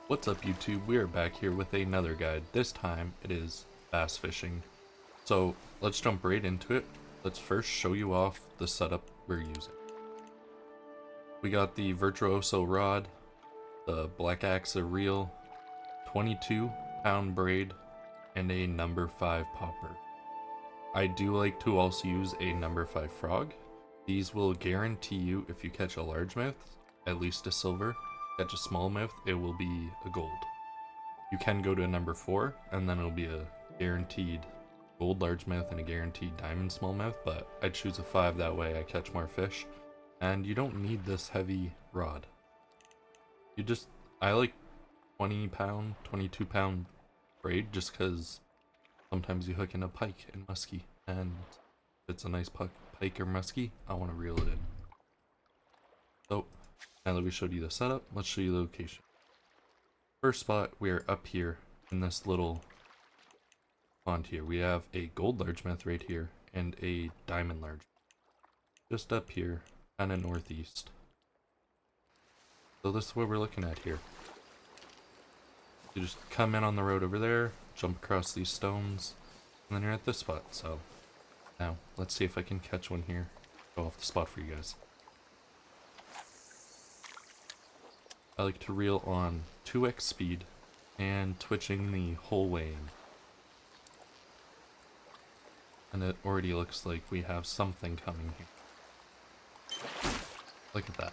What's up YouTube? We are back here with another guide. This time it is bass fishing. So let's jump right into it. Let's first show you off the setup we're using. We got the Virtuoso rod, the Black Axa reel, 22-pound braid, and a number 5 popper. I do like to also use a number 5 frog. These will guarantee you if you catch a largemouth, at least a silver. Catch a smallmouth, it will be a gold. You can go to a number 4, and then it'll be a guaranteed gold largemouth and a guaranteed diamond smallmouth, but I choose a 5, that way I catch more fish. And you don't need this heavy rod. I like 20-pound, 22-pound braid just because sometimes you hook in a pike and muskie, and if it's a nice pike or muskie, I want to reel it in. So, now that we showed you the setup, let's show you the location. First spot, we are up here in this little pond here. We have a gold largemouth right here and a diamond largemouth. Just up here, kind of northeast. So this is what we're looking at here. You just come in on the road over there, jump across these stones, and then you're at this spot. So now let's see if I can catch one here. Go off the spot for you guys. I like to reel on 2x speed and twitching the whole way in. And it already looks like we have something coming here. Look at that.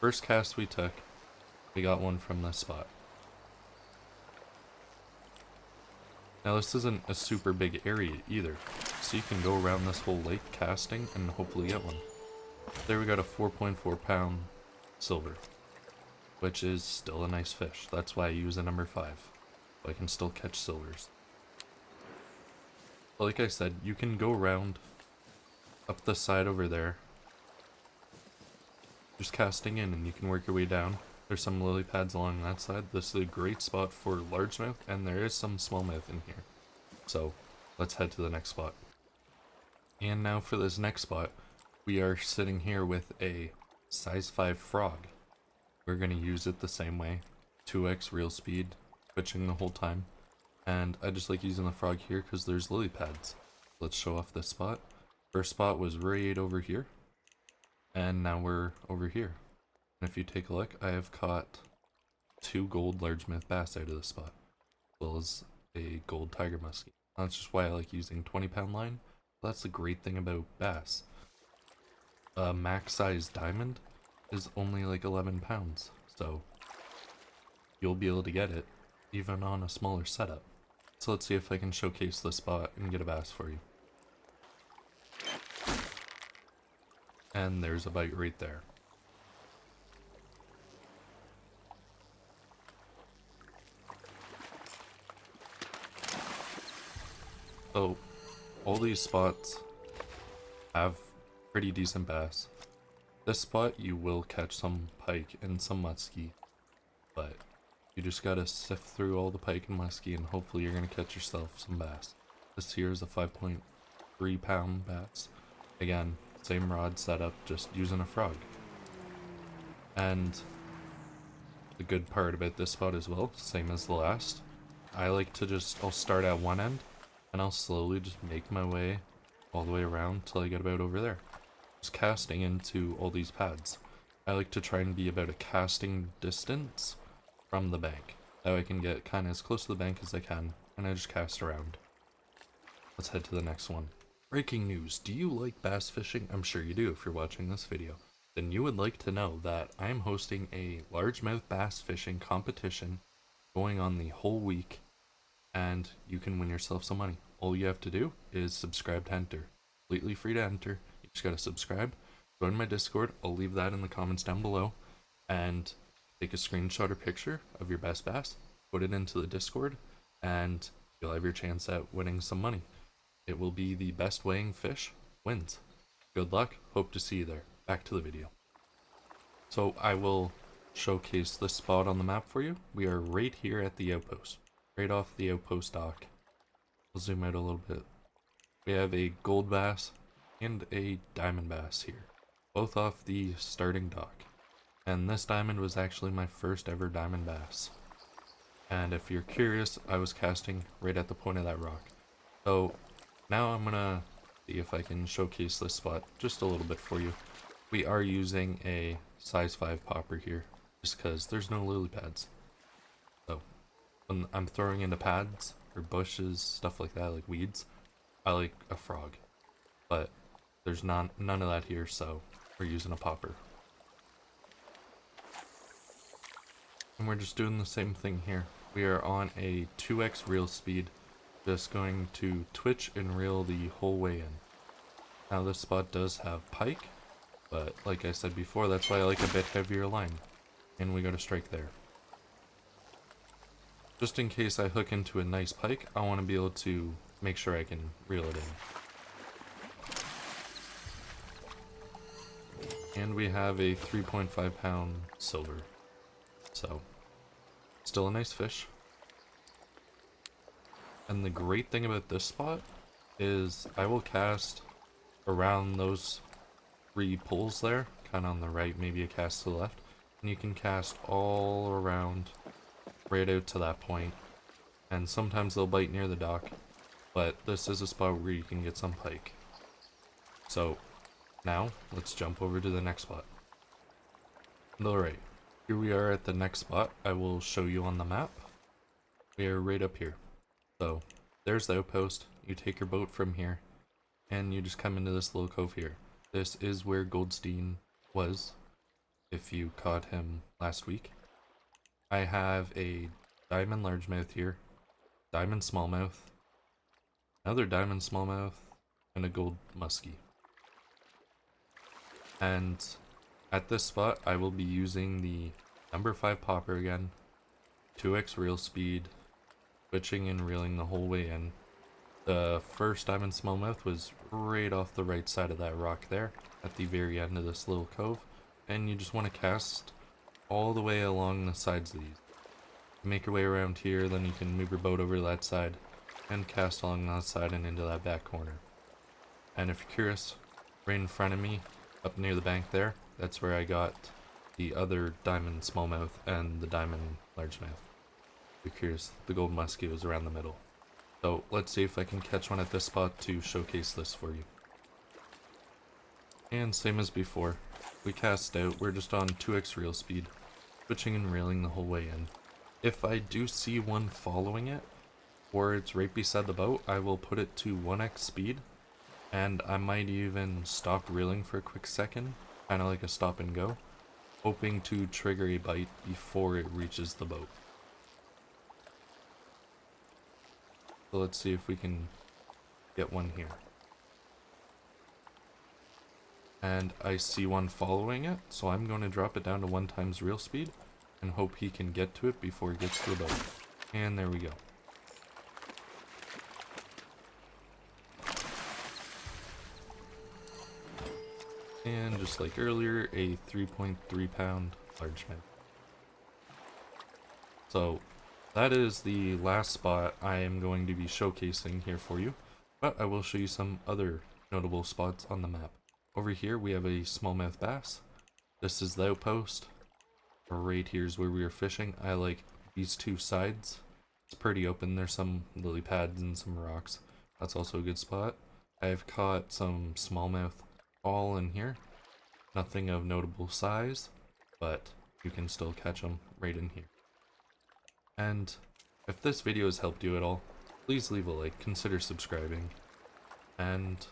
First cast we took, we got one from this spot. Now this isn't a super big area either, so you can go around this whole lake casting and hopefully get one. There we got a 4.4-pound silver, which is still a nice fish. That's why I use a number 5, so I can still catch silvers. But like I said, you can go around up the side over there, just casting in, and you can work your way down. There's some lily pads along that side. This is a great spot for largemouth, and there is some smallmouth in here. So let's head to the next spot. And now for this next spot, we are sitting here with a size 5 frog. We're going to use it the same way, 2x reel speed, twitching the whole time. And I just like using the frog here because there's lily pads. Let's show off this spot. First spot was right over here, and now we're over here. And if you take a look, I have caught 2 gold largemouth bass out of this spot, as well as a gold tiger muskie. That's just why I like using 20-pound line. That's the great thing about bass. A max size diamond is only like 11 pounds, so you'll be able to get it even on a smaller setup. So let's see if I can showcase the spot and get a bass for you. And there's a bite right there. So all these spots have pretty decent bass. This spot you will catch some pike and some muskie, but you just gotta sift through all the pike and muskie and hopefully you're gonna catch yourself some bass. This here is a 5.3-pound bass. Again, same rod setup, just using a frog. And the good part about this spot as well, same as the last, I like to I'll start at one end and I'll slowly just make my way all the way around till I get about over there. Just casting into all these pads. I like to try and be about a casting distance from the bank. That way I can get kind of as close to the bank as I can, and I just cast around. Let's head to the next one. Breaking news, do you like bass fishing? I'm sure you do if you're watching this video. Then you would like to know that I'm hosting a largemouth bass fishing competition going on the whole week, and you can win yourself some money. All you have to do is subscribe to enter. Completely free to enter. You just gotta subscribe, join my Discord, I'll leave that in the comments down below, and take a screenshot or picture of your best bass, put it into the Discord, and you'll have your chance at winning some money. It will be the best weighing fish wins. Good luck, hope to see you there. Back to the video. So I will showcase this spot on the map for you. We are right here at the outpost, right off the outpost dock. I'll zoom out a little bit. We have a gold bass and a diamond bass here, both off the starting dock. And this diamond was actually my first ever diamond bass. And if you're curious, I was casting right at the point of that rock. So now I'm gonna see if I can showcase this spot just a little bit for you. We are using a size 5 popper here, just because there's no lily pads. So when I'm throwing into pads or bushes, stuff like that, like weeds, I like a frog. But there's none of that here, so we're using a popper. And we're just doing the same thing here. We are on a 2x reel speed, just going to twitch and reel the whole way in. Now this spot does have pike, but like I said before, that's why I like a bit heavier line. And we go to strike there. Just in case I hook into a nice pike, I want to be able to make sure I can reel it in. And we have a 3.5 pound silver. So, still a nice fish. And the great thing about this spot is I will cast around those 3 pulls there, kind of on the right, maybe a cast to the left, and you can cast all around right out to that point. And sometimes they'll bite near the dock, but this is a spot where you can get some pike. So now let's jump over to the next spot. Alright, here we are at the next spot. I will show you on the map. We are right up here. So there's the outpost. You take your boat from here and you just come into this little cove here. This is where Goldstein was, if you caught him last week. I have a diamond largemouth here, diamond smallmouth, another diamond smallmouth, and a gold muskie. And at this spot, I will be using the number 5 popper again, 2x reel speed, twitching and reeling the whole way in. The first diamond smallmouth was right off the right side of that rock there, at the very end of this little cove, and you just want to cast all the way along the sides of these. Make your way around here, then you can move your boat over to that side, and cast along that side and into that back corner. And if you're curious, right in front of me, up near the bank there, that's where I got the other diamond smallmouth and the diamond largemouth. If you're curious, the gold muskie was around the middle. So let's see if I can catch one at this spot to showcase this for you. And same as before, we cast out, we're just on 2x reel speed, twitching and reeling the whole way in. If I do see one following it, or it's right beside the boat, I will put it to 1x speed, and I might even stop reeling for a quick second, kind of like a stop and go, hoping to trigger a bite before it reaches the boat. So let's see if we can get one here. And I see one following it, so I'm going to drop it down to 1 times reel speed and hope he can get to it before he gets to the boat. And there we go. And just like earlier, a 3.3 pound largemouth. So that is the last spot I am going to be showcasing here for you, but I will show you some other notable spots on the map. Over here we have a smallmouth bass. This is the outpost. Right here is where we are fishing. I like these 2 sides. It's pretty open. There's some lily pads and some rocks. That's also a good spot. I've caught some smallmouth all in here. Nothing of notable size, but you can still catch them right in here. And if this video has helped you at all, please leave a like, consider subscribing, and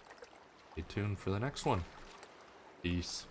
stay tuned for the next one. Peace.